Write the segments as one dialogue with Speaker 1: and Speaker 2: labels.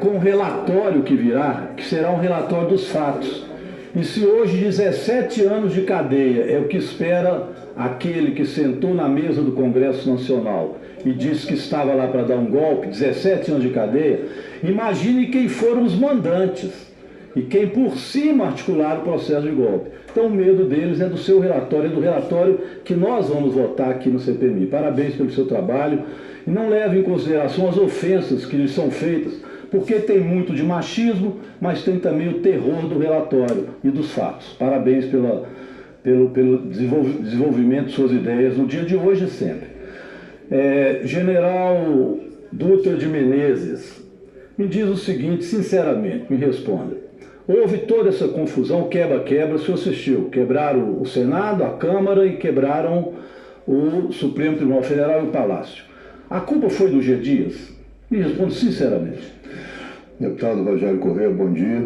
Speaker 1: com o relatório que virá, que será um relatório dos fatos. E se hoje 17 anos de cadeia é o que espera aquele que sentou na mesa do Congresso Nacional e disse que estava lá para dar um golpe, 17 anos de cadeia, imagine quem foram os mandantes e quem por cima articularam o processo de golpe. Então o medo deles é do seu relatório, é do relatório que nós vamos votar aqui no CPMI. Parabéns pelo seu trabalho e não leve em consideração as ofensas que lhes são feitas, porque tem muito de machismo, mas tem também o terror do relatório e dos fatos. Parabéns pelo desenvolvimento de suas ideias no dia de hoje e sempre. General Dutra de Menezes, me diz o seguinte, sinceramente, me responda. Houve toda essa confusão, quebra-quebra, o senhor assistiu. Quebraram o Senado, a Câmara e quebraram o Supremo Tribunal Federal e o Palácio. A culpa foi do G. Dias? Me responde sinceramente.
Speaker 2: Deputado Rogério Correia, bom dia.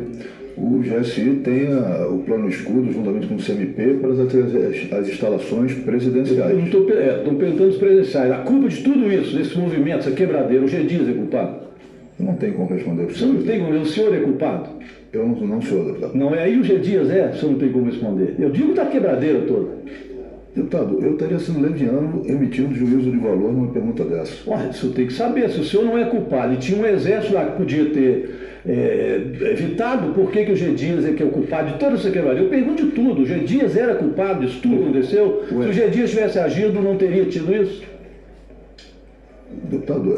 Speaker 2: O GSI tem o plano escudo, juntamente com o CMP, para as instalações presidenciais.
Speaker 1: Estou perguntando os presidenciais. A culpa de tudo isso, desse movimento, essa quebradeira, o G. Dias é culpado?
Speaker 2: Eu não tenho como responder.
Speaker 1: O senhor não tem como, o senhor é culpado?
Speaker 2: Eu não sou, deputado.
Speaker 1: Não é aí o G. Dias o senhor não tem como responder. Eu digo da quebradeira toda.
Speaker 2: Deputado, eu estaria sendo leviano emitindo juízo de valor numa pergunta dessa.
Speaker 1: Olha, o senhor tem que saber, se o senhor não é culpado e tinha um exército lá que podia ter evitado, por que o G. Dias é que é o culpado de toda essa quebradeira? Eu pergunto de tudo, o G. Dias era culpado disso tudo que aconteceu? Se o G. Dias tivesse agido, não teria tido isso?
Speaker 2: Deputado,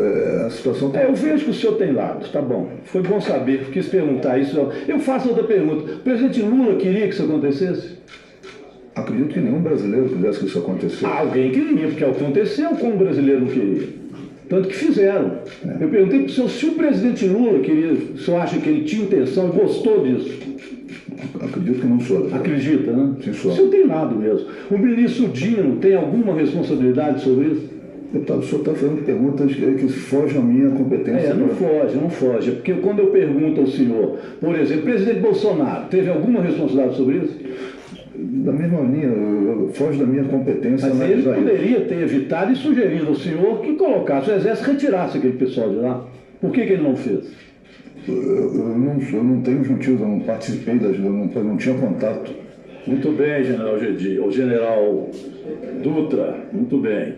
Speaker 2: a situação...
Speaker 1: Eu vejo que o senhor tem lado, tá bom. Foi bom saber, quis perguntar isso. Eu faço outra pergunta. O presidente Lula queria que isso acontecesse?
Speaker 2: Acredito que nenhum brasileiro quisesse que isso acontecesse.
Speaker 1: Alguém queria, porque aconteceu como o brasileiro não queria. Tanto que fizeram. Eu perguntei para o senhor se o presidente Lula queria, o senhor acha que ele tinha intenção e gostou disso?
Speaker 2: Acredito que não sou.
Speaker 1: Acredita, né?
Speaker 2: Sim, sou.
Speaker 1: O senhor tem lado mesmo. O ministro Dino tem alguma responsabilidade sobre isso?
Speaker 2: Deputado, o senhor está fazendo perguntas que fogem à minha competência.
Speaker 1: Não foge. Porque quando eu pergunto ao senhor, por exemplo, o presidente Bolsonaro teve alguma responsabilidade sobre isso?
Speaker 2: Da mesma linha, foge da minha competência.
Speaker 1: Mas ele poderia ter evitado e sugerido ao senhor que colocasse o exército, retirasse aquele pessoal de lá. Por que ele não fez?
Speaker 2: Eu não tenho motivos, eu não participei eu não tinha contato.
Speaker 1: Muito bem, general Dutra, muito bem.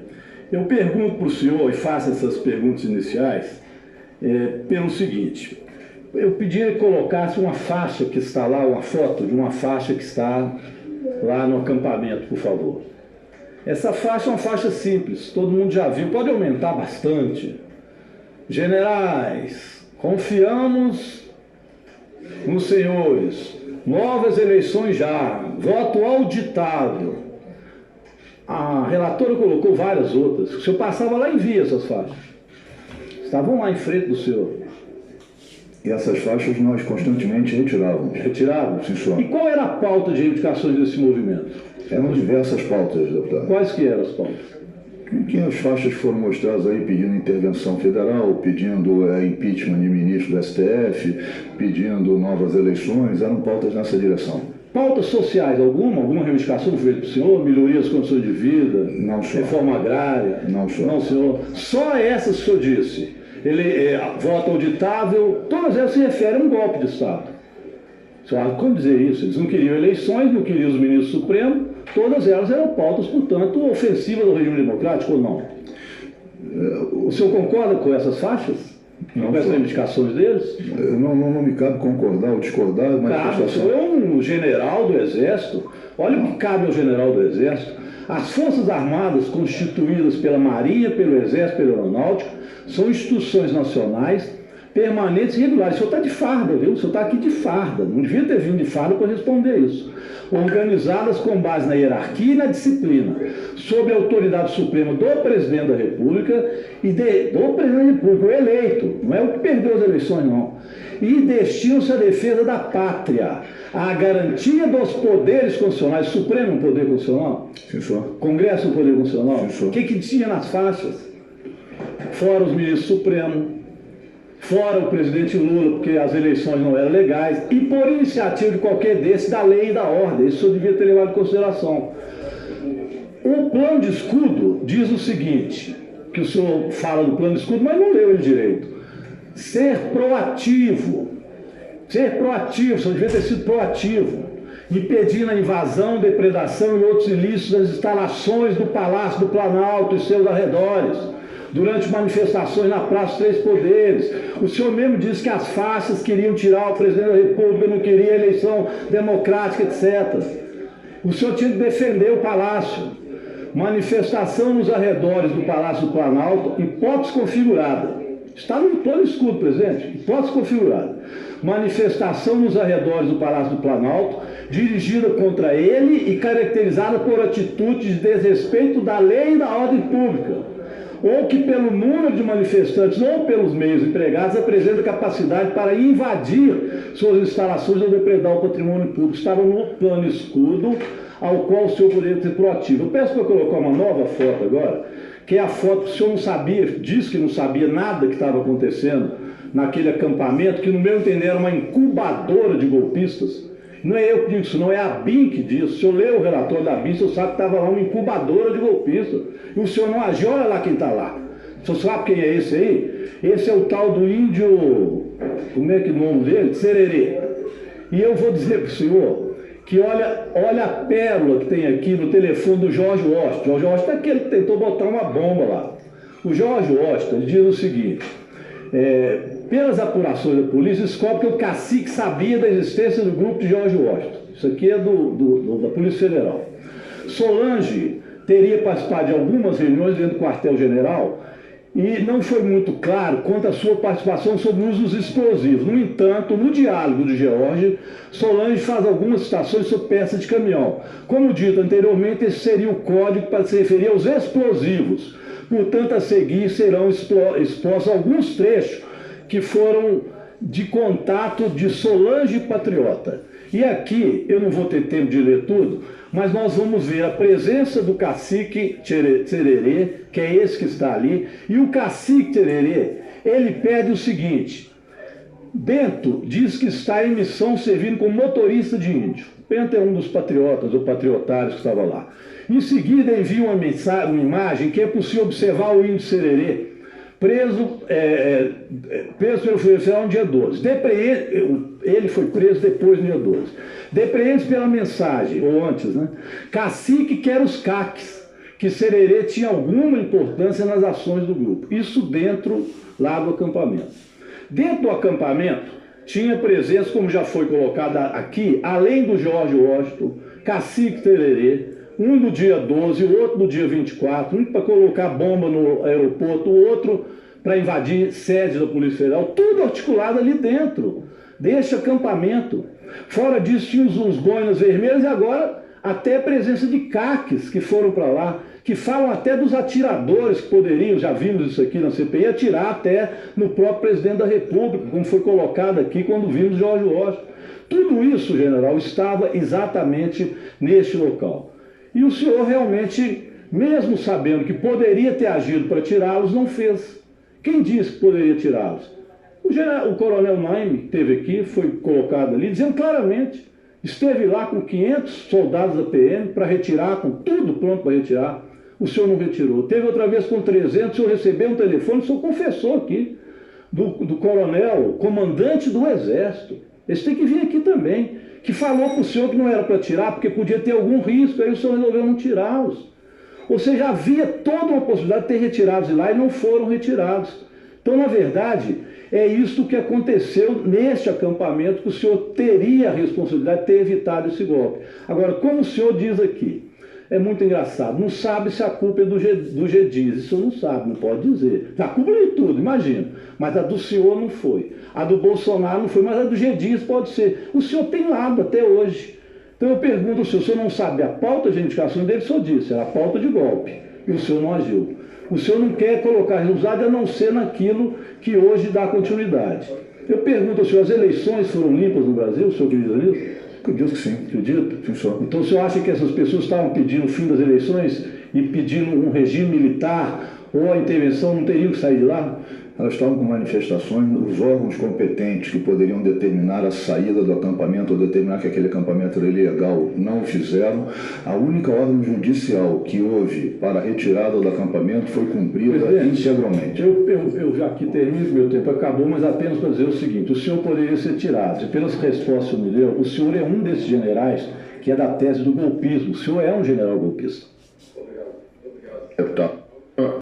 Speaker 1: Eu pergunto para o senhor, e faço essas perguntas iniciais, pelo seguinte. Eu pediria que colocasse uma faixa que está lá, uma foto de uma faixa que está lá no acampamento, por favor. Essa faixa é uma faixa simples, todo mundo já viu, pode aumentar bastante. Generais, confiamos nos senhores, novas eleições já, voto auditável. A relatora colocou várias outras, o senhor passava lá e via essas faixas. Estavam lá em frente do senhor.
Speaker 2: E essas faixas nós constantemente retirávamos.
Speaker 1: Retiravam?
Speaker 2: Sim, senhor.
Speaker 1: E qual era a pauta de reivindicações desse movimento?
Speaker 2: Eram diversas pautas, deputado.
Speaker 1: Quais que eram as pautas?
Speaker 2: Que as faixas foram mostradas aí pedindo intervenção federal, pedindo impeachment de ministro do STF, pedindo novas eleições, eram pautas nessa direção.
Speaker 1: Pautas sociais, alguma reivindicação feita para o senhor? Melhoria das condições de vida?
Speaker 2: Não, senhor.
Speaker 1: Reforma agrária?
Speaker 2: Não, senhor.
Speaker 1: Não, senhor. Só essas que o senhor disse. Voto auditável, todas elas se referem a um golpe de Estado. Como dizer isso? Eles não queriam eleições, não queriam os ministros supremos, todas elas eram pautas, portanto, ofensivas do regime democrático ou não? O senhor concorda com essas faixas?
Speaker 2: Não,
Speaker 1: com essas reivindicações deles?
Speaker 2: Não me cabe concordar ou discordar, mas...
Speaker 1: Cabe, o senhor é um general do Exército. Olha o que cabe ao general do Exército. As Forças Armadas, constituídas pela Marinha, pelo Exército, pela Aeronáutica, são instituições nacionais permanentes e regulares. O senhor está de farda, viu? O senhor está aqui de farda. Não devia ter vindo de farda para responder isso. Organizadas com base na hierarquia e na disciplina, sob a autoridade suprema do Presidente da República e do Presidente da República, o eleito, não é o que perdeu as eleições, não. E destinam-se à defesa da pátria, à garantia dos poderes constitucionais. Supremo é um poder constitucional?
Speaker 2: Sim, senhor.
Speaker 1: Congresso é um poder constitucional?
Speaker 2: Sim, senhor.
Speaker 1: O que tinha nas faixas? Fora os ministros supremos, fora o presidente Lula, porque as eleições não eram legais, e por iniciativa de qualquer desses, da lei e da ordem. Isso o senhor devia ter levado em consideração. O plano de escudo diz o seguinte, que o senhor fala do plano de escudo, mas não leu ele direito. ser proativo. Ser proativo, você devia ter sido proativo, impedindo a invasão, depredação e outros ilícitos das instalações do Palácio do Planalto e seus arredores, durante manifestações na Praça dos Três Poderes. O senhor mesmo disse que as faixas queriam tirar o presidente da República, não queria eleição democrática, etc. O senhor tinha que defender o Palácio. Manifestação nos arredores do Palácio do Planalto, hipótese configurada. Está no plano escudo, presidente, hipótese configurada. Manifestação nos arredores do Palácio do Planalto, dirigida contra ele e caracterizada por atitude de desrespeito da lei e da ordem pública, ou que pelo número de manifestantes ou pelos meios empregados apresenta capacidade para invadir suas instalações ou depredar o patrimônio público. Estava no plano escudo, ao qual o senhor poderia ter proativo. Eu peço para colocar uma nova foto agora, que é a foto que o senhor não sabia, disse que não sabia nada que estava acontecendo naquele acampamento, que no meu entender era uma incubadora de golpistas. Não é eu que digo isso, não é a BIM que diz. Se eu ler o relatório da BIM, o senhor sabe que estava lá uma incubadora de golpistas. E o senhor não agiu, olha lá quem está lá. O senhor sabe quem é esse aí? Esse é o tal do índio, como é que é o nome dele? Sererê. E eu vou dizer para o senhor que olha a pérola que tem aqui no telefone do Jorge Washington. Jorge Washington é aquele que tentou botar uma bomba lá. O Jorge Washington diz o seguinte: pelas apurações da polícia, descobre que o cacique sabia da existência do grupo de Jorge Washington. Isso aqui é da Polícia Federal. Solange teria participado de algumas reuniões dentro do quartel-general e não foi muito claro quanto à sua participação sobre o uso dos explosivos. No entanto, no diálogo de George, Solange faz algumas citações sobre peça de caminhão. Como dito anteriormente, esse seria o código para se referir aos explosivos. Portanto, a seguir serão expostos alguns trechos que foram de contato de Solange Patriota. E aqui, eu não vou ter tempo de ler tudo, mas nós vamos ver a presença do cacique Tererê, que é esse que está ali, e o cacique Tererê, ele pede o seguinte: Bento diz que está em missão servindo como motorista de índio. Bento é um dos patriotas ou patriotários que estava lá. Em seguida envia uma imagem que é possível observar o índio Sererê, preso pelo Federal no dia 12. Ele foi preso depois no dia 12. Depreende pela mensagem, ou antes, né? Cacique quer os caques, que Sererê tinha alguma importância nas ações do grupo. Isso dentro lá do acampamento. Dentro do acampamento tinha presença, como já foi colocado aqui, além do Jorge Washington, cacique Tererê, um no dia 12, o outro no dia 24, um para colocar bomba no aeroporto, o outro para invadir sede da Polícia Federal, tudo articulado ali dentro deste acampamento. Fora disso, tinha os boinas vermelhas e agora até a presença de caques que foram para lá, que falam até dos atiradores que poderiam, já vimos isso aqui na CPI, atirar até no próprio presidente da República, como foi colocado aqui quando vimos Jorge Washington. Tudo isso, general, estava exatamente neste local. E o senhor realmente, mesmo sabendo que poderia ter agido para tirá-los, não fez. Quem disse que poderia tirá-los? O coronel Naime esteve aqui, foi colocado ali, dizendo claramente, esteve lá com 500 soldados da PM para retirar, com tudo pronto para retirar. O senhor não retirou. Teve outra vez com 300, o senhor recebeu um telefone, o senhor confessou aqui, do coronel, comandante do Exército. Esse tem que vir aqui também, que falou para o senhor que não era para tirar, porque podia ter algum risco, aí o senhor resolveu não tirá-los. Ou seja, havia toda uma possibilidade de ter retirados de lá e não foram retirados. Então, na verdade, é isso que aconteceu neste acampamento, que o senhor teria a responsabilidade de ter evitado esse golpe. Agora, como o senhor diz aqui, é muito engraçado, não sabe se a culpa é do GDIS, isso não sabe, não pode dizer. A culpa é de tudo, imagina, mas a do senhor não foi. A do Bolsonaro não foi, mas a do GDIS pode ser. O senhor tem lado até hoje. Então eu pergunto ao senhor, o senhor não sabe a pauta de indicação dele? O senhor disse, era a pauta de golpe, e o senhor não agiu. O senhor não quer colocar resultado a não ser naquilo que hoje dá continuidade. Eu pergunto ao senhor, as eleições foram limpas no Brasil? O senhor acredita nisso?
Speaker 2: Acredito que sim.
Speaker 1: Acredita? Então o senhor acha que essas pessoas estavam pedindo o fim das eleições e pedindo um regime militar ou a intervenção não teriam que sair de lá?
Speaker 2: Elas estavam com manifestações, os órgãos competentes que poderiam determinar a saída do acampamento ou determinar que aquele acampamento era ilegal não o fizeram. A única ordem judicial que houve para a retirada do acampamento foi cumprida integralmente.
Speaker 1: Eu já aqui termino, meu tempo acabou, mas apenas para dizer o seguinte: o senhor poderia ser tirado. E pelas respostas que me deu, o senhor é um desses generais que é da tese do golpismo. O senhor é um general golpista.
Speaker 2: Deputado.